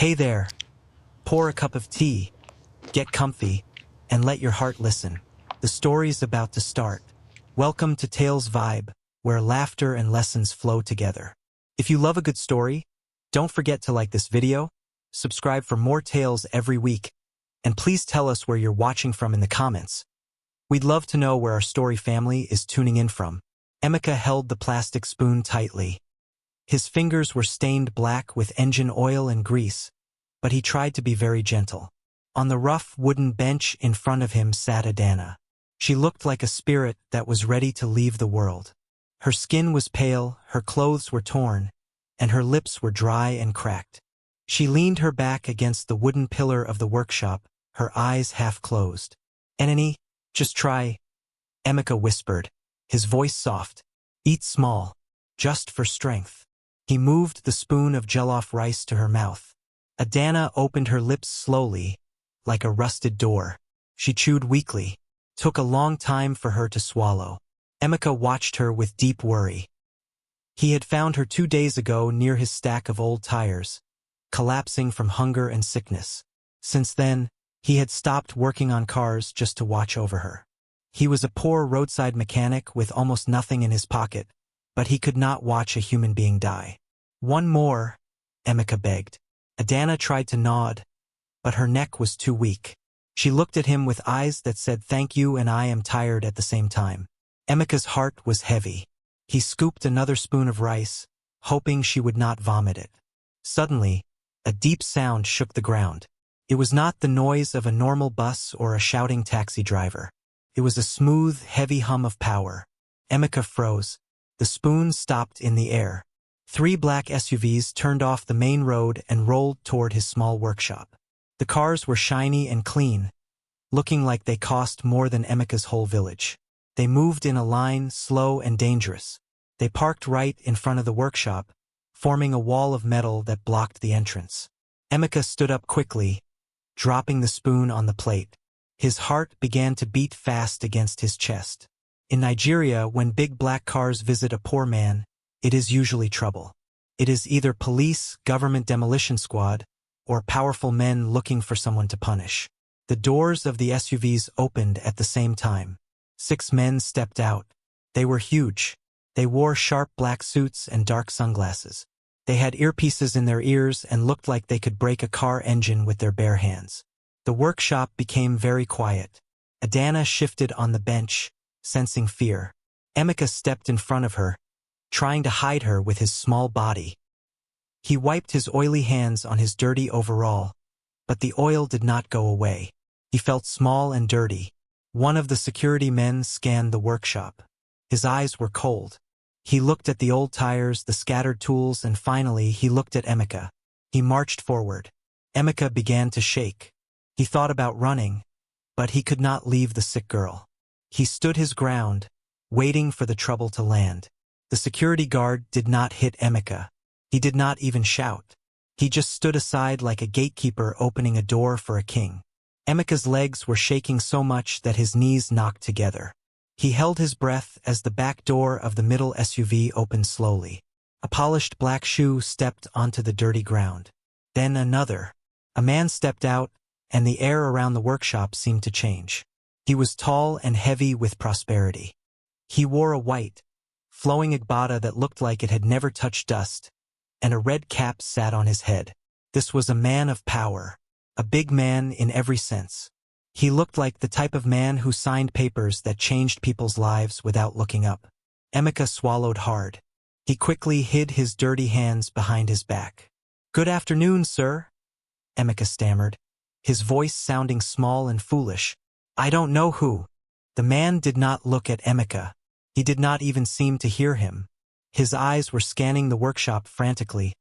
Hey there, pour a cup of tea, get comfy, and let your heart listen. The story's about to start. Welcome to Tales Vibe, where laughter and lessons flow together. If you love a good story, don't forget to like this video, subscribe for more tales every week, and please tell us where you're watching from in the comments. We'd love to know where our story family is tuning in from. Emeka held the plastic spoon tightly. His fingers were stained black with engine oil and grease, but he tried to be very gentle. On the rough wooden bench in front of him sat Adana. She looked like a spirit that was ready to leave the world. Her skin was pale, her clothes were torn, and her lips were dry and cracked. She leaned her back against the wooden pillar of the workshop, her eyes half closed. "Enemy, just try," Emeka whispered, his voice soft. "Eat small, just for strength." He moved the spoon of jollof rice to her mouth. Adana opened her lips slowly, like a rusted door. She chewed weakly. Took a long time for her to swallow. Emeka watched her with deep worry. He had found her 2 days ago near his stack of old tires, collapsing from hunger and sickness. Since then, he had stopped working on cars just to watch over her. He was a poor roadside mechanic with almost nothing in his pocket, but he could not watch a human being die. "One more," Emeka begged. Adana tried to nod, but her neck was too weak. She looked at him with eyes that said thank you and I am tired at the same time. Emeka's heart was heavy. He scooped another spoon of rice, hoping she would not vomit it. Suddenly, a deep sound shook the ground. It was not the noise of a normal bus or a shouting taxi driver. It was a smooth, heavy hum of power. Emeka froze. The spoon stopped in the air. 3 black SUVs turned off the main road and rolled toward his small workshop. The cars were shiny and clean, looking like they cost more than Emeka's whole village. They moved in a line, slow and dangerous. They parked right in front of the workshop, forming a wall of metal that blocked the entrance. Emeka stood up quickly, dropping the spoon on the plate. His heart began to beat fast against his chest. In Nigeria, when big black cars visit a poor man, it is usually trouble. It is either police, government demolition squad, or powerful men looking for someone to punish. The doors of the SUVs opened at the same time. 6 men stepped out. They were huge. They wore sharp black suits and dark sunglasses. They had earpieces in their ears and looked like they could break a car engine with their bare hands. The workshop became very quiet. Adana shifted on the bench, sensing fear. Emeka stepped in front of her, trying to hide her with his small body. He wiped his oily hands on his dirty overall, but the oil did not go away. He felt small and dirty. One of the security men scanned the workshop. His eyes were cold. He looked at the old tires, the scattered tools, and finally he looked at Emeka. He marched forward. Emeka began to shake. He thought about running, but he could not leave the sick girl. He stood his ground, waiting for the trouble to land. The security guard did not hit Emeka. He did not even shout. He just stood aside like a gatekeeper opening a door for a king. Emeka's legs were shaking so much that his knees knocked together. He held his breath as the back door of the middle SUV opened slowly. A polished black shoe stepped onto the dirty ground. Then another. A man stepped out, and the air around the workshop seemed to change. He was tall and heavy with prosperity. He wore a white, flowing agbada that looked like it had never touched dust, and a red cap sat on his head. This was a man of power, a big man in every sense. He looked like the type of man who signed papers that changed people's lives without looking up. Emeka swallowed hard. He quickly hid his dirty hands behind his back. "Good afternoon, sir," Emeka stammered, his voice sounding small and foolish. "I don't know who." The man did not look at Emeka. He did not even seem to hear him. His eyes were scanning the workshop frantically,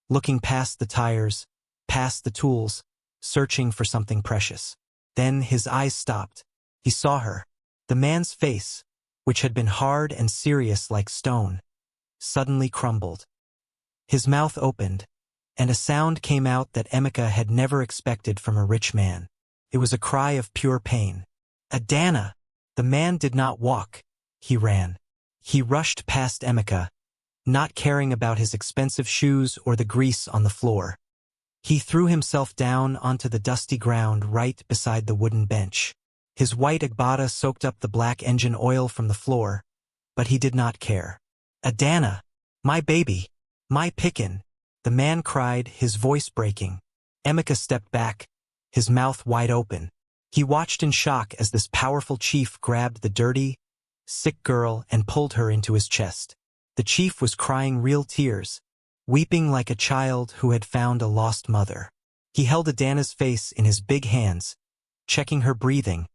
looking past the tires, past the tools, searching for something precious. Then his eyes stopped. He saw her. The man's face, which had been hard and serious like stone, suddenly crumbled. His mouth opened, and a sound came out that Emeka had never expected from a rich man. It was a cry of pure pain. "Adana!" The man did not walk. He ran. He rushed past Emeka, not caring about his expensive shoes or the grease on the floor. He threw himself down onto the dusty ground right beside the wooden bench. His white agbada soaked up the black engine oil from the floor, but he did not care. "Adana! My baby! My pickin'!" the man cried, his voice breaking. Emeka stepped back, his mouth wide open. He watched in shock as this powerful chief grabbed the dirty, sick girl and pulled her into his chest. The chief was crying real tears, weeping like a child who had found a lost mother. He held Adana's face in his big hands, checking her breathing,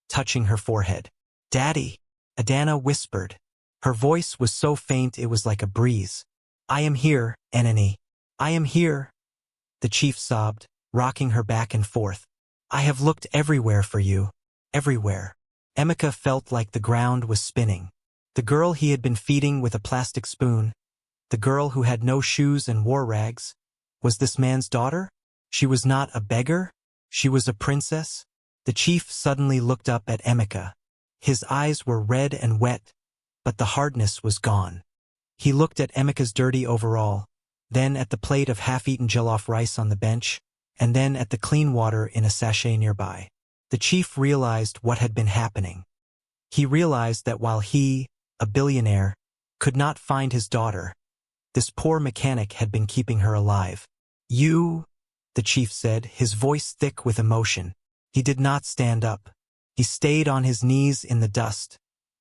touching her forehead. "Daddy," Adana whispered. Her voice was so faint it was like a breeze. "I am here, Enani. I am here." The chief sobbed, rocking her back and forth. "I have looked everywhere for you. Everywhere." Emeka felt like the ground was spinning. The girl he had been feeding with a plastic spoon, the girl who had no shoes and wore rags, was this man's daughter? She was not a beggar? She was a princess? The chief suddenly looked up at Emeka. His eyes were red and wet, but the hardness was gone. He looked at Emeka's dirty overall, then at the plate of half-eaten jollof rice on the bench, and then at the clean water in a sachet nearby. The chief realized what had been happening. He realized that while he, a billionaire, could not find his daughter, this poor mechanic had been keeping her alive. "You," the chief said, his voice thick with emotion. He did not stand up. He stayed on his knees in the dust,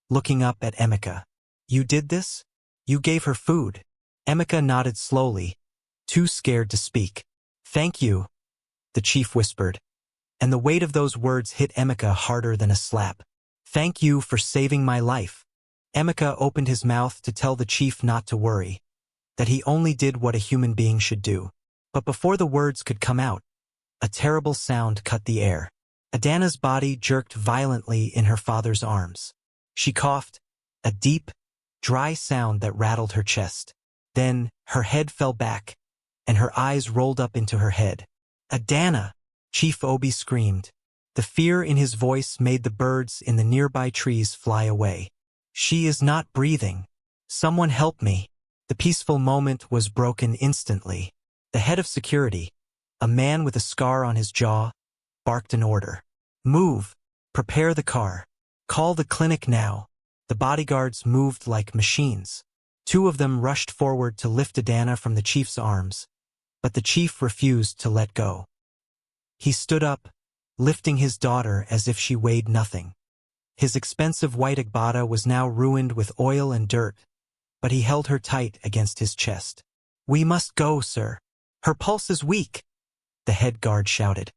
looking up at Emeka. "You did this? You gave her food?" Emeka nodded slowly, too scared to speak. "Thank you," the chief whispered, and the weight of those words hit Emeka harder than a slap. "Thank you for saving my life." Emeka opened his mouth to tell the chief not to worry, that he only did what a human being should do. But before the words could come out, a terrible sound cut the air. Adana's body jerked violently in her father's arms. She coughed, a deep, dry sound that rattled her chest. Then, her head fell back, and her eyes rolled up into her head. "Adana!" Chief Obi screamed. The fear in his voice made the birds in the nearby trees fly away. "She is not breathing. Someone help me." The peaceful moment was broken instantly. The head of security, a man with a scar on his jaw, barked an order. "Move! Prepare the car. Call the clinic now." The bodyguards moved like machines. Two of them rushed forward to lift Adana from the chief's arms, but the chief refused to let go. He stood up, lifting his daughter as if she weighed nothing. His expensive white agbada was now ruined with oil and dirt, but he held her tight against his chest. "We must go, sir. Her pulse is weak," the head guard shouted,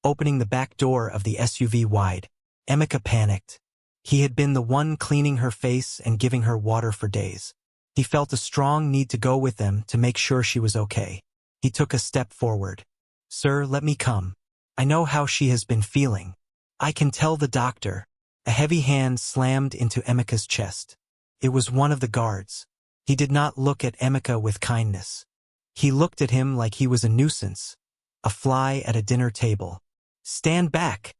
opening the back door of the SUV wide. Emeka panicked. He had been the one cleaning her face and giving her water for days. He felt a strong need to go with them to make sure she was okay. He took a step forward. "Sir, let me come. I know how she has been feeling. I can tell the doctor." A heavy hand slammed into Emeka's chest. It was one of the guards. He did not look at Emeka with kindness. He looked at him like he was a nuisance, a fly at a dinner table. "Stand back,"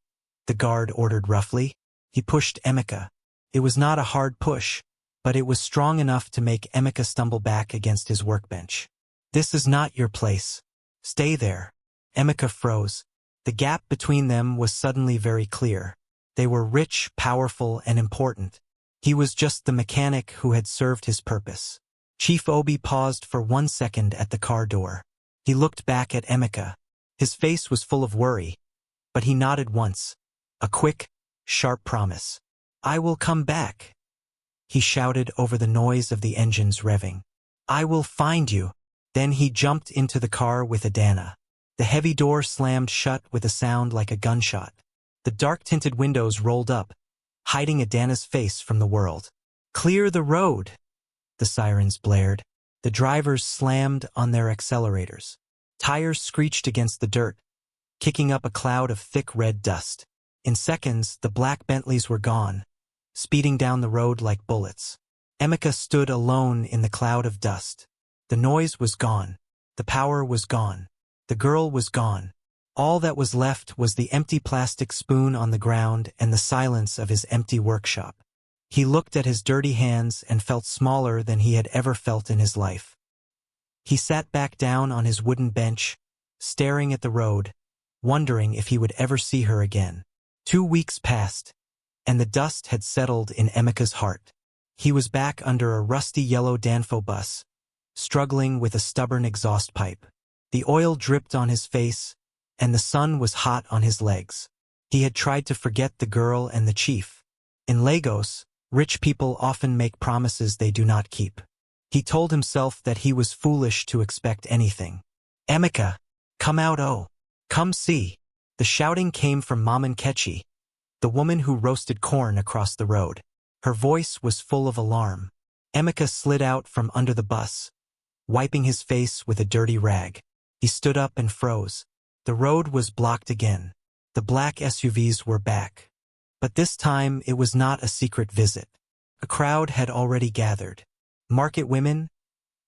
the guard ordered roughly. He pushed Emeka. It was not a hard push, but it was strong enough to make Emeka stumble back against his workbench. "This is not your place. Stay there." Emeka froze. The gap between them was suddenly very clear. They were rich, powerful, and important. He was just the mechanic who had served his purpose. Chief Obi paused for 1 second at the car door. He looked back at Emeka. His face was full of worry, but he nodded once. A quick, sharp promise. "I will come back," he shouted over the noise of the engines revving. "I will find you." Then he jumped into the car with Adana. The heavy door slammed shut with a sound like a gunshot. The dark-tinted windows rolled up, hiding Adana's face from the world. "Clear the road," the sirens blared. The drivers slammed on their accelerators. Tires screeched against the dirt, kicking up a cloud of thick red dust. In seconds, the black Bentleys were gone, speeding down the road like bullets. Emeka stood alone in the cloud of dust. The noise was gone. The power was gone. The girl was gone. All that was left was the empty plastic spoon on the ground and the silence of his empty workshop. He looked at his dirty hands and felt smaller than he had ever felt in his life. He sat back down on his wooden bench, staring at the road, wondering if he would ever see her again. 2 weeks passed, and the dust had settled in Emeka's heart. He was back under a rusty yellow Danfo bus, struggling with a stubborn exhaust pipe. The oil dripped on his face, and the sun was hot on his legs. He had tried to forget the girl and the chief. In Lagos, rich people often make promises they do not keep. He told himself that he was foolish to expect anything. "Emeka, come out, oh. Come see." The shouting came from Mama Nkechi, the woman who roasted corn across the road. Her voice was full of alarm. Emeka slid out from under the bus, wiping his face with a dirty rag. He stood up and froze. The road was blocked again. The black SUVs were back. But this time it was not a secret visit. A crowd had already gathered. Market women,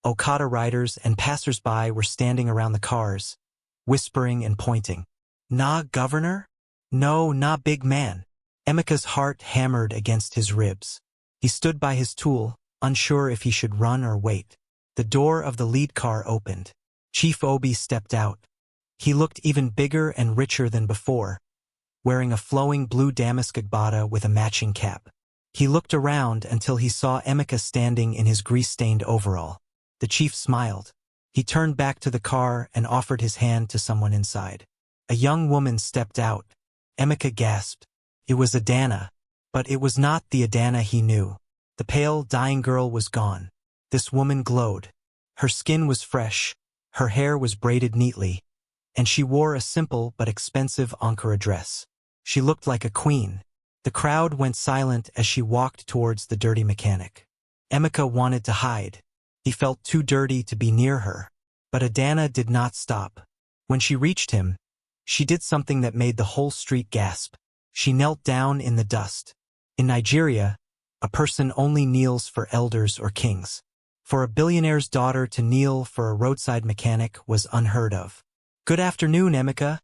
Okada riders, and passers-by were standing around the cars, whispering and pointing. "Nah, governor? No, nah, big man." Emeka's heart hammered against his ribs. He stood by his tool, unsure if he should run or wait. The door of the lead car opened. Chief Obi stepped out. He looked even bigger and richer than before, wearing a flowing blue damask agbada with a matching cap. He looked around until he saw Emeka standing in his grease-stained overall. The chief smiled. He turned back to the car and offered his hand to someone inside. A young woman stepped out. Emeka gasped. It was Adana. But it was not the Adana he knew. The pale, dying girl was gone. This woman glowed. Her skin was fresh, her hair was braided neatly, and she wore a simple but expensive Ankara dress. She looked like a queen. The crowd went silent as she walked towards the dirty mechanic. Emeka wanted to hide. He felt too dirty to be near her. But Adana did not stop. When she reached him, she did something that made the whole street gasp. She knelt down in the dust. In Nigeria, a person only kneels for elders or kings. For a billionaire's daughter to kneel for a roadside mechanic was unheard of. "Good afternoon, Emeka,"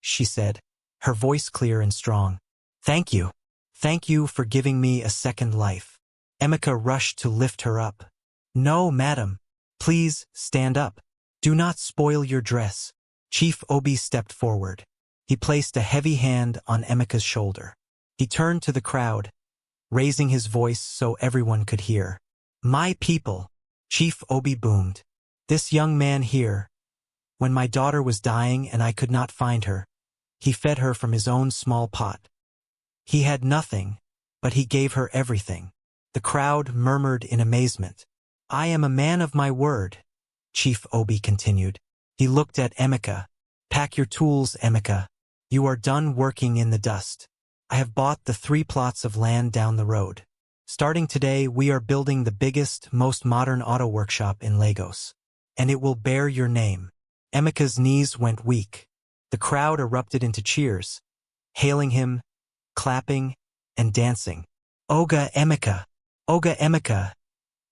she said, her voice clear and strong. "Thank you. Thank you for giving me a second life." Emeka rushed to lift her up. "No, madam. Please, stand up. Do not spoil your dress." Chief Obi stepped forward. He placed a heavy hand on Emeka's shoulder. He turned to the crowd, raising his voice so everyone could hear. "My people," Chief Obi boomed. "This young man here, when my daughter was dying and I could not find her, he fed her from his own small pot. He had nothing, but he gave her everything." The crowd murmured in amazement. "I am a man of my word," Chief Obi continued. He looked at Emeka. "Pack your tools, Emeka. You are done working in the dust. I have bought the 3 plots of land down the road. Starting today, we are building the biggest, most modern auto workshop in Lagos. And it will bear your name." Emeka's knees went weak. The crowd erupted into cheers, hailing him, clapping, and dancing. "Oga Emeka! Oga Emeka!"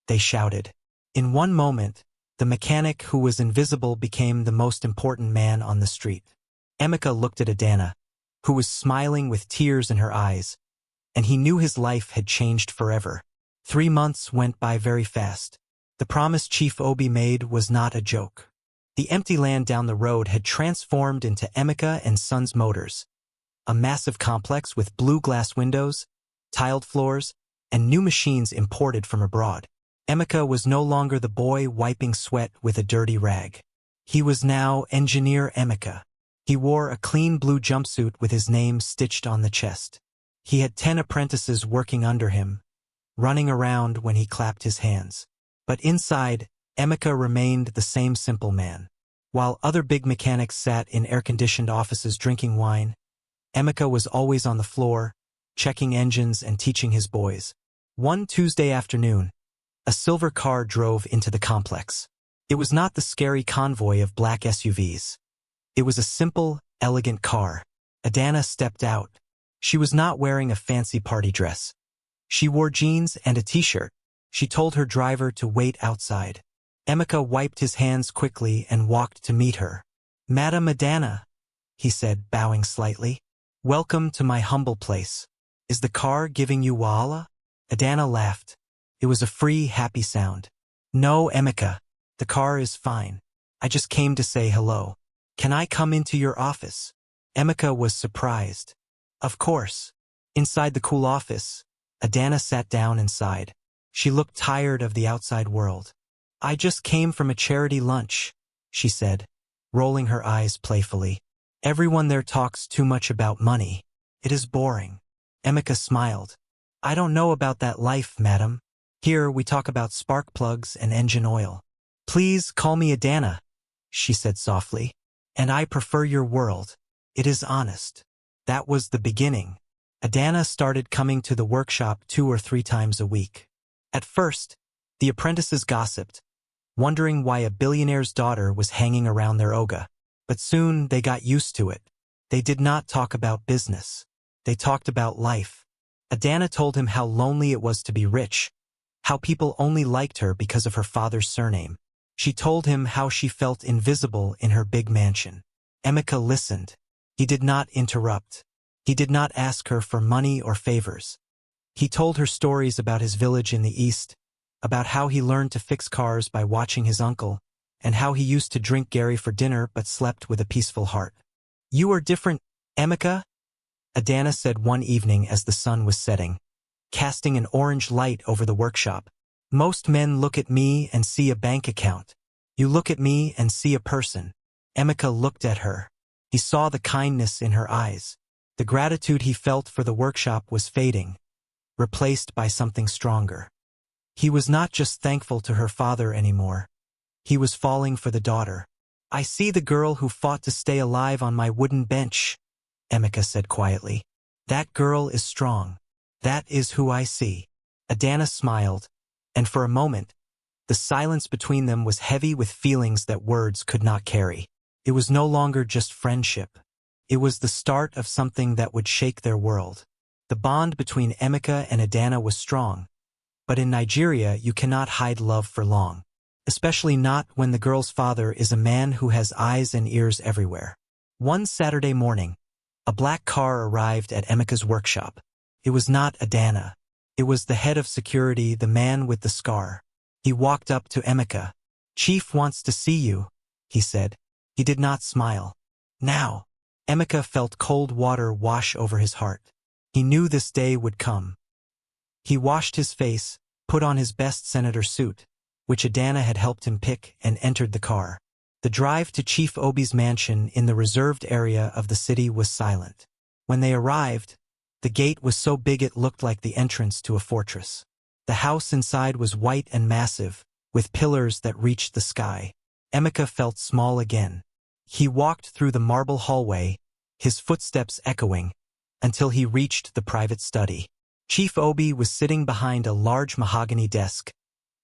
they shouted. In one moment, the mechanic who was invisible became the most important man on the street. Emeka looked at Adana, who was smiling with tears in her eyes, and he knew his life had changed forever. 3 months went by very fast. The promise Chief Obi made was not a joke. The empty land down the road had transformed into Emeka and Sons Motors, a massive complex with blue glass windows, tiled floors, and new machines imported from abroad. Emeka was no longer the boy wiping sweat with a dirty rag. He was now Engineer Emeka. He wore a clean blue jumpsuit with his name stitched on the chest. He had 10 apprentices working under him, running around when he clapped his hands. But inside, Emeka remained the same simple man. While other big mechanics sat in air-conditioned offices drinking wine, Emeka was always on the floor, checking engines and teaching his boys. One Tuesday afternoon, a silver car drove into the complex. It was not the scary convoy of black SUVs. It was a simple, elegant car. Adana stepped out. She was not wearing a fancy party dress. She wore jeans and a t-shirt. She told her driver to wait outside. Emeka wiped his hands quickly and walked to meet her. "Madam Adana," he said, bowing slightly. "Welcome to my humble place. Is the car giving you wahala?" Adana laughed. It was a free, happy sound. "No, Emeka. The car is fine. I just came to say hello." "Can I come into your office?" Emeka was surprised. Of course. Inside the cool office, Adana sat down and sighed. She looked tired of the outside world. "I just came from a charity lunch," she said, rolling her eyes playfully. "Everyone there talks too much about money. It is boring." Emeka smiled. "I don't know about that life, madam. Here we talk about spark plugs and engine oil." "Please call me Adana," she said softly. "And I prefer your world. It is honest." That was the beginning. Adana started coming to the workshop 2 or 3 times a week. At first, the apprentices gossiped, wondering why a billionaire's daughter was hanging around their oga. But soon they got used to it. They did not talk about business. They talked about life. Adana told him how lonely it was to be rich, how people only liked her because of her father's surname. She told him how she felt invisible in her big mansion. Emeka listened. He did not interrupt. He did not ask her for money or favors. He told her stories about his village in the east, about how he learned to fix cars by watching his uncle, and how he used to drink Gary for dinner but slept with a peaceful heart. "You are different, Emeka," Adana said one evening as the sun was setting, casting an orange light over the workshop. "Most men look at me and see a bank account. You look at me and see a person." Emeka looked at her. He saw the kindness in her eyes. The gratitude he felt for the workshop was fading, replaced by something stronger. He was not just thankful to her father anymore. He was falling for the daughter. "I see the girl who fought to stay alive on my wooden bench," Emeka said quietly. "That girl is strong. That is who I see." Adana smiled, and for a moment, the silence between them was heavy with feelings that words could not carry. It was no longer just friendship. It was the start of something that would shake their world. The bond between Emeka and Adana was strong, but in Nigeria you cannot hide love for long, especially not when the girl's father is a man who has eyes and ears everywhere. One Saturday morning, a black car arrived at Emeka's workshop. It was not Adana. It was the head of security, the man with the scar. He walked up to Emeka. "Chief wants to see you," he said. He did not smile. Now, Emeka felt cold water wash over his heart. He knew this day would come. He washed his face, put on his best senator suit, which Adana had helped him pick, and entered the car. The drive to Chief Obi's mansion in the reserved area of the city was silent. When they arrived, the gate was so big it looked like the entrance to a fortress. The house inside was white and massive, with pillars that reached the sky. Emeka felt small again. He walked through the marble hallway, his footsteps echoing, until he reached the private study. Chief Obi was sitting behind a large mahogany desk,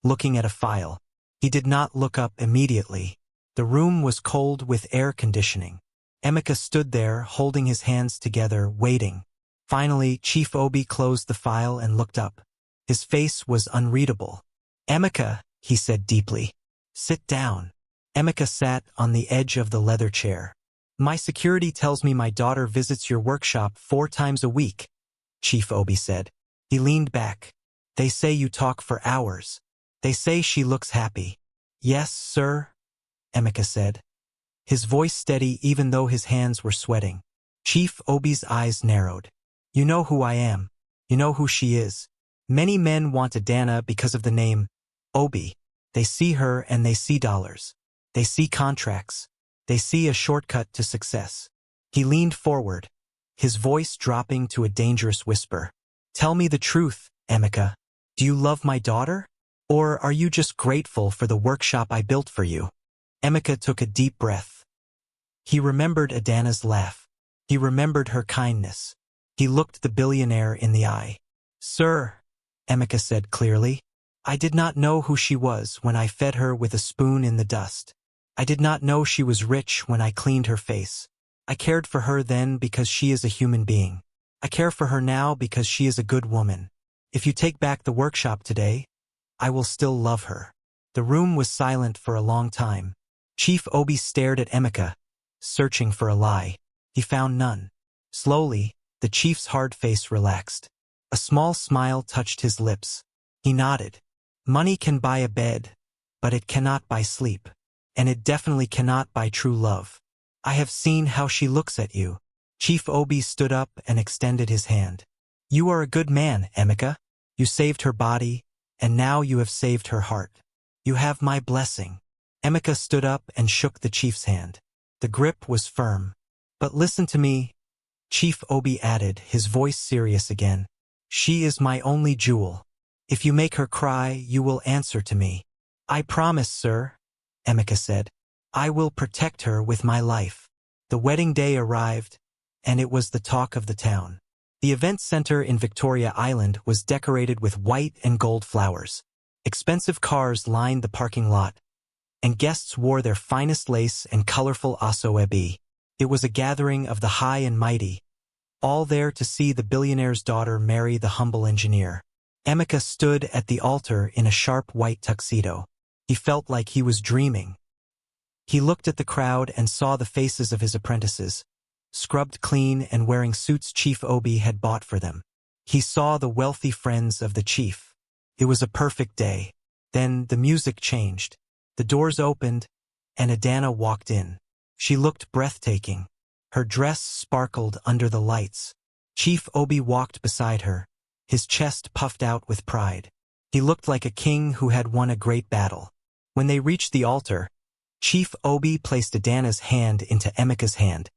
looking at a file. He did not look up immediately. The room was cold with air conditioning. Emeka stood there, holding his hands together, waiting. Finally, Chief Obi closed the file and looked up. His face was unreadable. "Emeka," he said deeply. "Sit down." Emeka sat on the edge of the leather chair. "My security tells me my daughter visits your workshop 4 times a week," Chief Obi said. He leaned back. "They say you talk for hours. They say she looks happy." "Yes, sir," Emeka said, his voice steady even though his hands were sweating. Chief Obi's eyes narrowed. "You know who I am. You know who she is. Many men want Adana because of the name Obi. They see her and they see dollars. They see contracts. They see a shortcut to success." He leaned forward, his voice dropping to a dangerous whisper. "Tell me the truth, Emeka. Do you love my daughter? Or are you just grateful for the workshop I built for you?" Emeka took a deep breath. He remembered Adana's laugh. He remembered her kindness. He looked the billionaire in the eye. "Sir," Emeka said clearly, "I did not know who she was when I fed her with a spoon in the dust. I did not know she was rich when I cleaned her face. I cared for her then because she is a human being. I care for her now because she is a good woman. If you take back the workshop today, I will still love her." The room was silent for a long time. Chief Obi stared at Emeka, searching for a lie. He found none. Slowly, the chief's hard face relaxed. A small smile touched his lips. He nodded. "Money can buy a bed, but it cannot buy sleep. And it definitely cannot buy true love." I have seen how she looks at you. Chief Obi stood up and extended his hand. You are a good man, Emeka. You saved her body, and now you have saved her heart. You have my blessing. Emeka stood up and shook the chief's hand. The grip was firm. But listen to me, Chief Obi added, his voice serious again. She is my only jewel. If you make her cry, you will answer to me. I promise, sir, Emeka said. I will protect her with my life. The wedding day arrived, and it was the talk of the town. The event center in Victoria Island was decorated with white and gold flowers. Expensive cars lined the parking lot, and guests wore their finest lace and colorful aso-ebi. It was a gathering of the high and mighty, all there to see the billionaire's daughter marry the humble engineer. Emeka stood at the altar in a sharp white tuxedo. He felt like he was dreaming. He looked at the crowd and saw the faces of his apprentices, scrubbed clean and wearing suits Chief Obi had bought for them. He saw the wealthy friends of the chief. It was a perfect day. Then the music changed. The doors opened, and Adana walked in. She looked breathtaking. Her dress sparkled under the lights. Chief Obi walked beside her, his chest puffed out with pride. He looked like a king who had won a great battle. When they reached the altar, Chief Obi placed Adana's hand into Emeka's hand.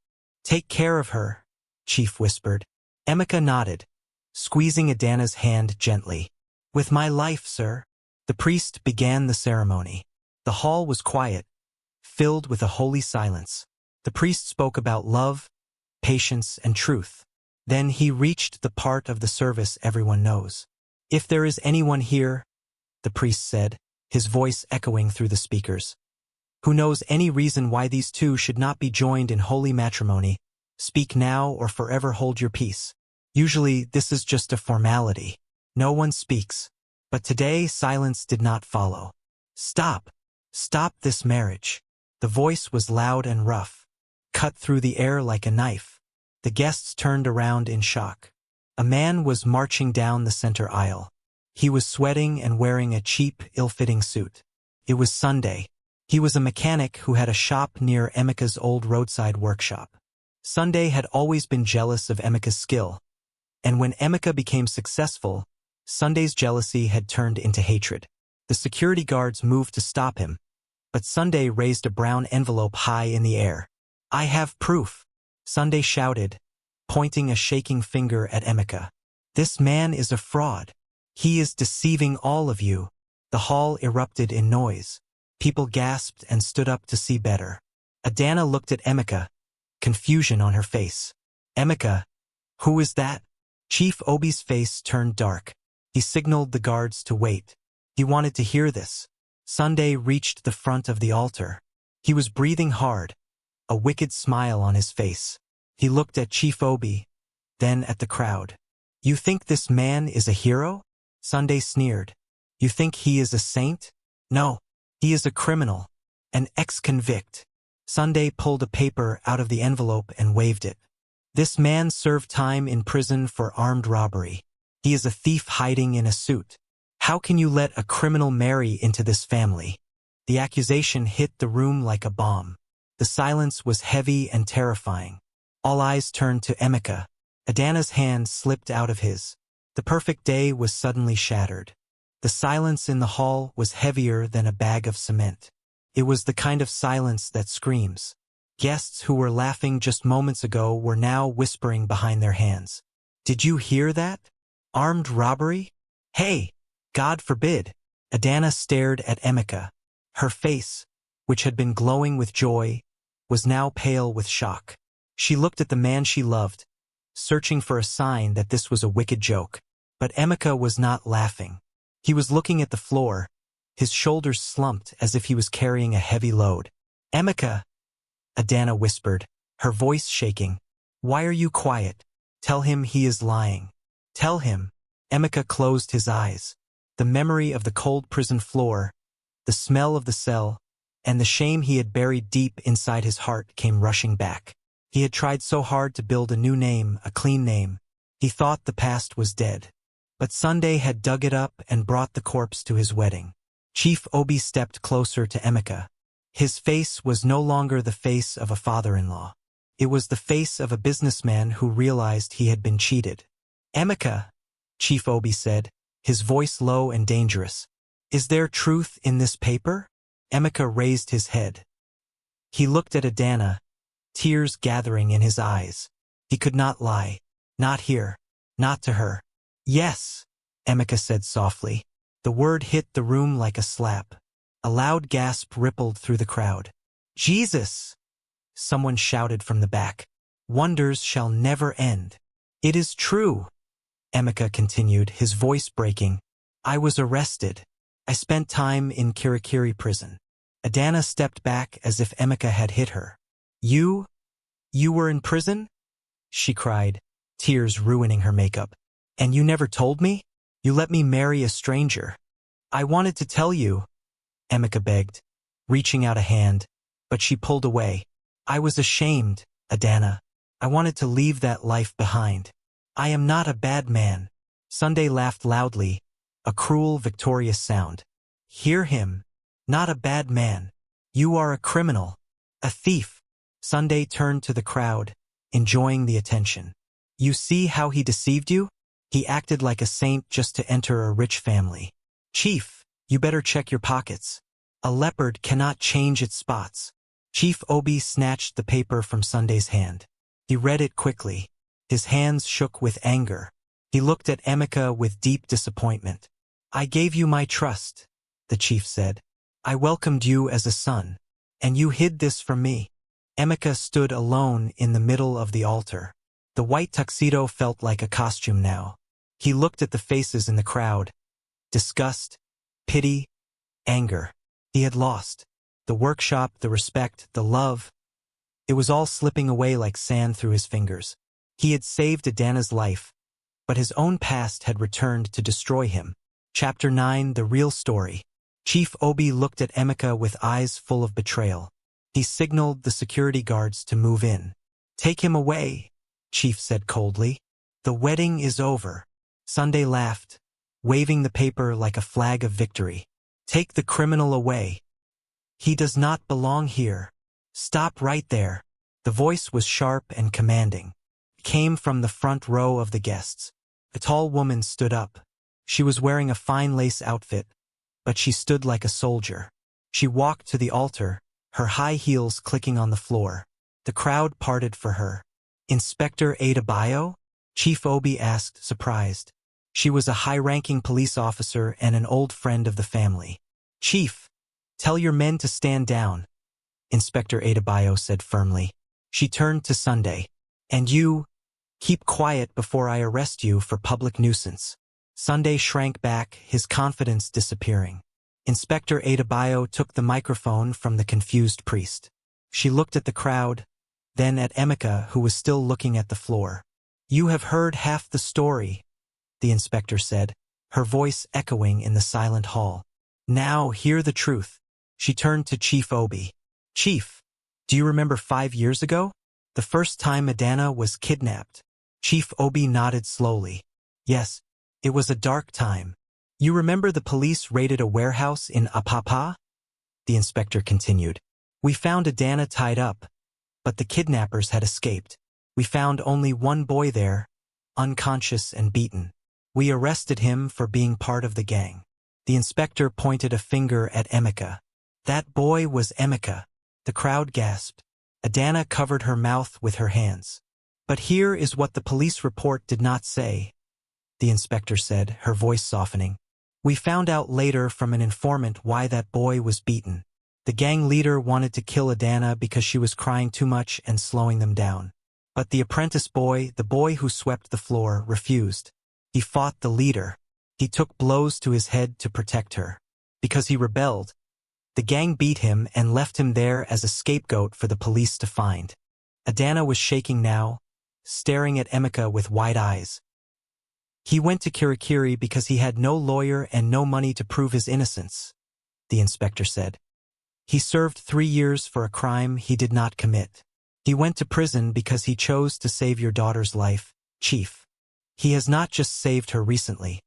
Take care of her, Chief whispered. Emeka nodded, squeezing Adana's hand gently. With my life, sir. The priest began the ceremony. The hall was quiet, filled with a holy silence. The priest spoke about love, patience, and truth. Then he reached the part of the service everyone knows. If there is anyone here, the priest said, his voice echoing through the speakers, who knows any reason why these two should not be joined in holy matrimony, speak now or forever hold your peace. Usually this is just a formality. No one speaks. But today silence did not follow. Stop! Stop this marriage. The voice was loud and rough, cut through the air like a knife. The guests turned around in shock. A man was marching down the center aisle. He was sweating and wearing a cheap, ill-fitting suit. It was Sunday. He was a mechanic who had a shop near Emeka's old roadside workshop. Sunday had always been jealous of Emeka's skill, and when Emeka became successful, Sunday's jealousy had turned into hatred. The security guards moved to stop him, but Sunday raised a brown envelope high in the air. I have proof, Sunday shouted, pointing a shaking finger at Emeka. This man is a fraud. He is deceiving all of you. The hall erupted in noise. People gasped and stood up to see better. Adana looked at Emeka, confusion on her face. Emeka, who is that? Chief Obi's face turned dark. He signaled the guards to wait. He wanted to hear this. Sunday reached the front of the altar. He was breathing hard, a wicked smile on his face. He looked at Chief Obi, then at the crowd. You think this man is a hero? Sunday sneered. You think he is a saint? No, he is a criminal, an ex-convict. Sunday pulled a paper out of the envelope and waved it. This man served time in prison for armed robbery. He is a thief hiding in a suit. How can you let a criminal marry into this family? The accusation hit the room like a bomb. The silence was heavy and terrifying. All eyes turned to Emeka. Adana's hand slipped out of his. The perfect day was suddenly shattered. The silence in the hall was heavier than a bag of cement. It was the kind of silence that screams. Guests who were laughing just moments ago were now whispering behind their hands. Did you hear that? Armed robbery? Hey! God forbid! Adana stared at Emeka. Her face, which had been glowing with joy, was now pale with shock. She looked at the man she loved, searching for a sign that this was a wicked joke. But Emeka was not laughing. He was looking at the floor, his shoulders slumped as if he was carrying a heavy load. Emeka, Adana whispered, her voice shaking. Why are you quiet? Tell him he is lying. Tell him. Emeka closed his eyes. The memory of the cold prison floor, the smell of the cell, and the shame he had buried deep inside his heart came rushing back. He had tried so hard to build a new name, a clean name. He thought the past was dead. But Sunday had dug it up and brought the corpse to his wedding. Chief Obi stepped closer to Emeka. His face was no longer the face of a father-in-law. It was the face of a businessman who realized he had been cheated. "Emeka," Chief Obi said, his voice low and dangerous. "Is there truth in this paper?" Emeka raised his head. He looked at Adana, tears gathering in his eyes. He could not lie. Not here. Not to her. "Yes," Emeka said softly. The word hit the room like a slap. A loud gasp rippled through the crowd. "Jesus!" someone shouted from the back. "Wonders shall never end." "It is true," Emeka continued, his voice breaking. "I was arrested. I spent time in Kirikiri prison." Adana stepped back as if Emeka had hit her. You were in prison?" she cried, tears ruining her makeup. "And you never told me? You let me marry a stranger." "I wanted to tell you," Emeka begged, reaching out a hand, but she pulled away. "I was ashamed, Adana. I wanted to leave that life behind. I am not a bad man." Sunday laughed loudly, a cruel, victorious sound. "Hear him. Not a bad man. You are a criminal. A thief." Sunday turned to the crowd, enjoying the attention. "You see how he deceived you? He acted like a saint just to enter a rich family. Chief, you better check your pockets. A leopard cannot change its spots." Chief Obi snatched the paper from Sunday's hand. He read it quickly. His hands shook with anger. He looked at Emeka with deep disappointment. "I gave you my trust," the chief said. "I welcomed you as a son, and you hid this from me." Emeka stood alone in the middle of the altar. The white tuxedo felt like a costume now. He looked at the faces in the crowd. Disgust, pity, anger. He had lost. The workshop, the respect, the love. It was all slipping away like sand through his fingers. He had saved Adana's life, but his own past had returned to destroy him. Chapter 9, The Real Story. Chief Obi looked at Emeka with eyes full of betrayal. He signaled the security guards to move in. "Take him away," Chief said coldly. "The wedding is over." Sunday laughed, waving the paper like a flag of victory. "Take the criminal away. He does not belong here. Stop right there." The voice was sharp and commanding. It came from the front row of the guests. A tall woman stood up. She was wearing a fine lace outfit, but she stood like a soldier. She walked to the altar, her high heels clicking on the floor. The crowd parted for her. "Inspector Adebayo?" Chief Obi asked, surprised. She was a high-ranking police officer and an old friend of the family. "Chief, tell your men to stand down," Inspector Adebayo said firmly. She turned to Sunday. "And you, keep quiet before I arrest you for public nuisance." Sunday shrank back, his confidence disappearing. Inspector Adebayo took the microphone from the confused priest. She looked at the crowd, then at Emeka, who was still looking at the floor. "You have heard half the story," the inspector said, her voice echoing in the silent hall. "Now hear the truth." She turned to Chief Obi. "Chief, do you remember 5 years ago? The first time Adana was kidnapped?" Chief Obi nodded slowly. "Yes, it was a dark time. You remember the police raided a warehouse in Apapa?" The inspector continued. "We found Adana tied up, but the kidnappers had escaped. We found only one boy there, unconscious and beaten. We arrested him for being part of the gang." The inspector pointed a finger at Emeka. "That boy was Emeka." The crowd gasped. Adana covered her mouth with her hands. "But here is what the police report did not say," the inspector said, her voice softening. "We found out later from an informant why that boy was beaten. The gang leader wanted to kill Adana because she was crying too much and slowing them down. But the apprentice boy, the boy who swept the floor, refused. He fought the leader. He took blows to his head to protect her. Because he rebelled, the gang beat him and left him there as a scapegoat for the police to find." Adana was shaking now, staring at Emeka with wide eyes. "He went to Kirikiri because he had no lawyer and no money to prove his innocence," the inspector said. "He served 3 years for a crime he did not commit. He went to prison because he chose to save your daughter's life, Chief. He has not just saved her recently.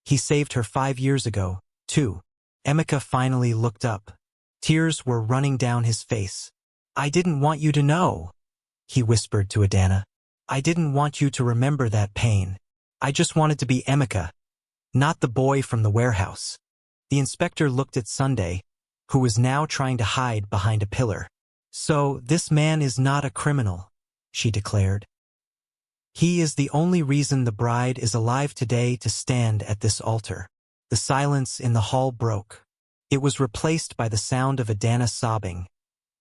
He saved her 5 years ago, too." Emeka finally looked up. Tears were running down his face. "I didn't want you to know," he whispered to Adana. "I didn't want you to remember that pain. I just wanted to be Emeka, not the boy from the warehouse." The inspector looked at Sunday, who was now trying to hide behind a pillar. "So, this man is not a criminal," she declared. "He is the only reason the bride is alive today to stand at this altar." The silence in the hall broke. It was replaced by the sound of Adana sobbing,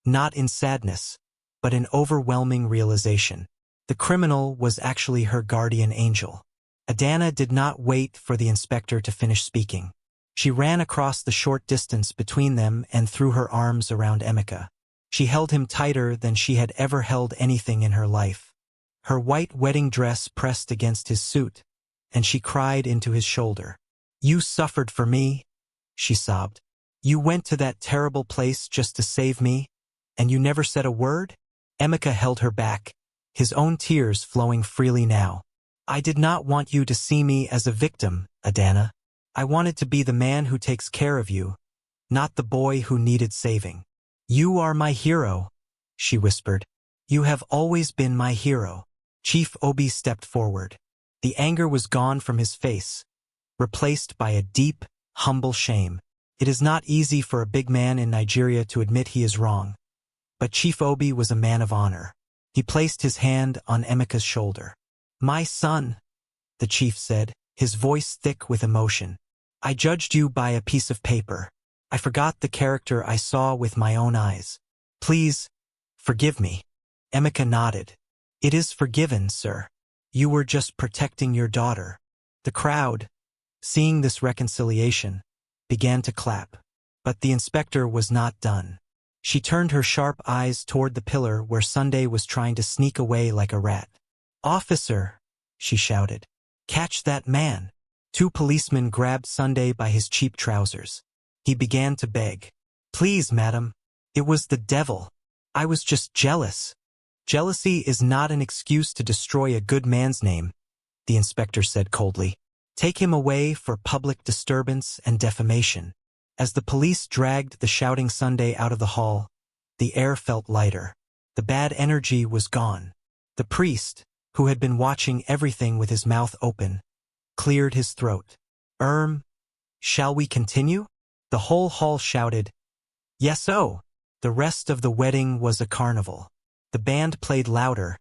not in sadness, but in overwhelming realization. The criminal was actually her guardian angel. Adana did not wait for the inspector to finish speaking. She ran across the short distance between them and threw her arms around Emeka. She held him tighter than she had ever held anything in her life. Her white wedding dress pressed against his suit, and she cried into his shoulder. "You suffered for me," she sobbed. "You went to that terrible place just to save me, and you never said a word?" Emeka held her back, his own tears flowing freely now. "I did not want you to see me as a victim, Adana. I wanted to be the man who takes care of you, not the boy who needed saving." "You are my hero," she whispered. "You have always been my hero." Chief Obi stepped forward. The anger was gone from his face, replaced by a deep, humble shame. It is not easy for a big man in Nigeria to admit he is wrong. But Chief Obi was a man of honor. He placed his hand on Emeka's shoulder. "My son," the chief said, his voice thick with emotion. "I judged you by a piece of paper. I forgot the character I saw with my own eyes. Please, forgive me." Emeka nodded. "It is forgiven, sir. You were just protecting your daughter." The crowd, seeing this reconciliation, began to clap. But the inspector was not done. She turned her sharp eyes toward the pillar where Sunday was trying to sneak away like a rat. "Officer," she shouted, "catch that man." Two policemen grabbed Sunday by his cheap trousers. He began to beg. "Please, madam. It was the devil. I was just jealous." "Jealousy is not an excuse to destroy a good man's name," the inspector said coldly. "Take him away for public disturbance and defamation." As the police dragged the shouting Sunday out of the hall, the air felt lighter. The bad energy was gone. The priest, who had been watching everything with his mouth open, cleared his throat. Shall we continue?" The whole hall shouted, "Yes-o!" The rest of the wedding was a carnival. The band played louder,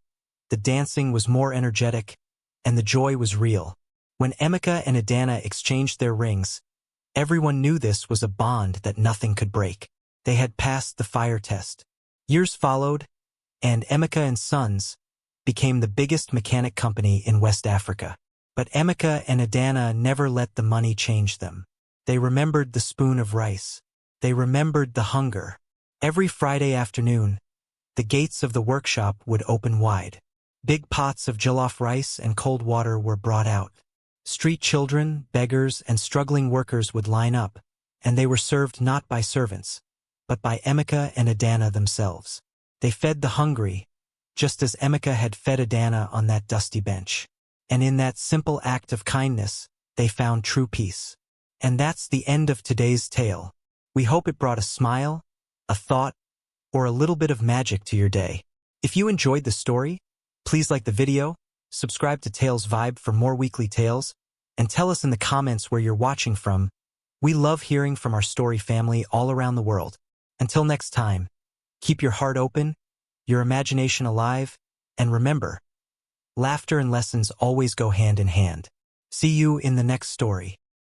the dancing was more energetic, and the joy was real. When Emeka and Adana exchanged their rings, everyone knew this was a bond that nothing could break. They had passed the fire test. Years followed, and Emeka and Sons became the biggest mechanic company in West Africa. But Emeka and Adana never let the money change them. They remembered the spoon of rice. They remembered the hunger. Every Friday afternoon, the gates of the workshop would open wide. Big pots of jollof rice and cold water were brought out. Street children, beggars, and struggling workers would line up, and they were served not by servants, but by Emeka and Adana themselves. They fed the hungry, just as Emeka had fed Adana on that dusty bench. And in that simple act of kindness, they found true peace. And that's the end of today's tale. We hope it brought a smile, a thought, or a little bit of magic to your day. If you enjoyed the story, please like the video, subscribe to Tales Vibe for more weekly tales, and tell us in the comments where you're watching from. We love hearing from our story family all around the world. Until next time, keep your heart open, your imagination alive, and remember, laughter and lessons always go hand in hand. See you in the next story.